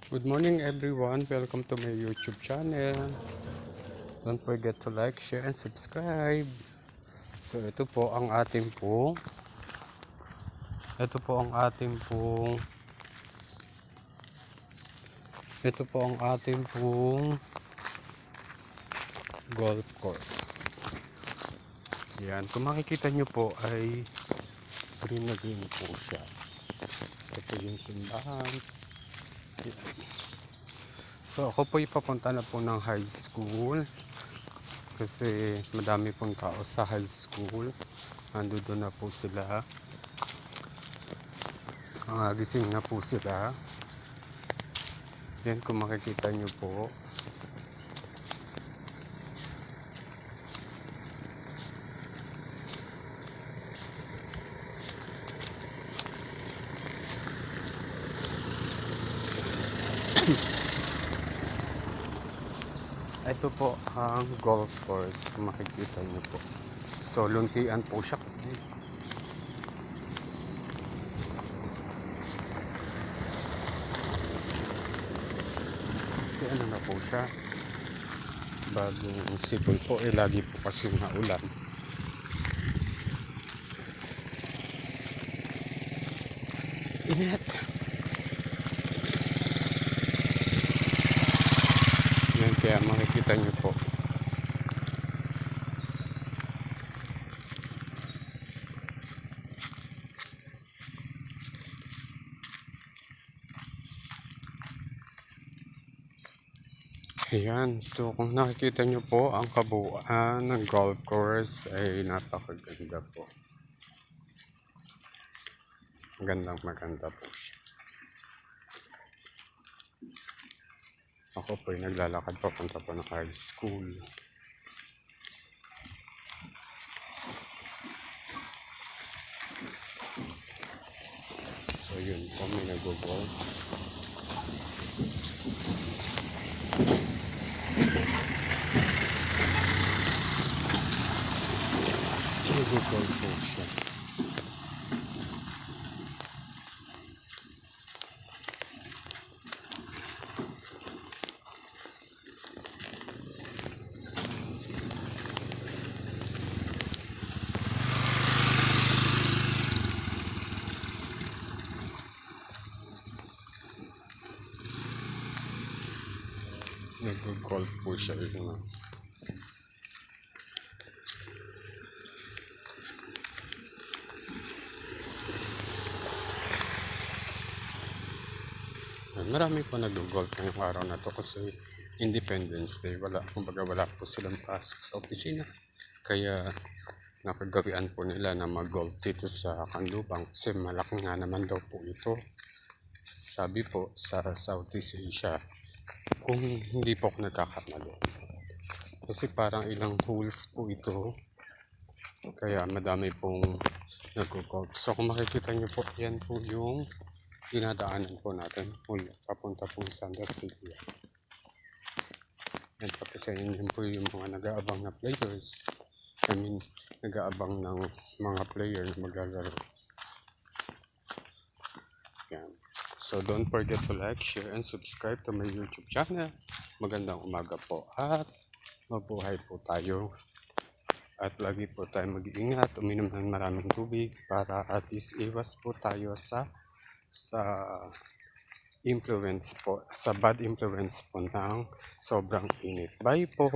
Good morning everyone, welcome to my YouTube channel. Don't forget to like, share, and subscribe. So ito po ang ating pong golf course. Yan, kung makikita nyo po ay green na green po siya. Ito yung simbahan. Yan. So ako po ipapunta na po ng high school kasi madami pong tao sa high school. Nandoon na po sila. Gising na po sila. Yan, kung makikita nyo po. Ito po ang golf course, kung makikita nyo po. So luntian po siya kasi ano na po siya, bagong sipol po, lagi po kasi maulan. Init. Yan, kaya makikita nyo po. Ayan, so kung nakikita nyo po, ang kabuuan ng golf course ay napakaganda po. Maganda po siya. Ako po ay naglalakad papunta po ng high school. So yun po, may nag-golf. Nag-golf po siya. Nag-golf po siya. Marami po nag-golf ngayong araw na to kasi Independence Day. Kumbaga wala po silang pasok sa opisina. Kaya nakagawian po nila na mag-golf dito sa Kanlubang kasi malaki nga naman daw po ito. Sabi po sa Southeast Asia, kung hindi po ako nagkakamali. Kasi parang ilang holes po ito. Kaya madami pong nag-golf. So kung makikita nyo po, yan po yung dinadaanan po natin papunta po sa Santa Celia. Yan, tapos yun po yung mga nag-aabang na players. Nag-aabang ng mga player na maglalaro. Yan. So don't forget to like, share, and subscribe to my YouTube channel. Magandang umaga po at mabuhay po tayo. At lagi po tayo mag-iingat, uminom ng maraming tubig para at least iwas po tayo sa influence po, sa bad influence po ng sobrang init. Bye po!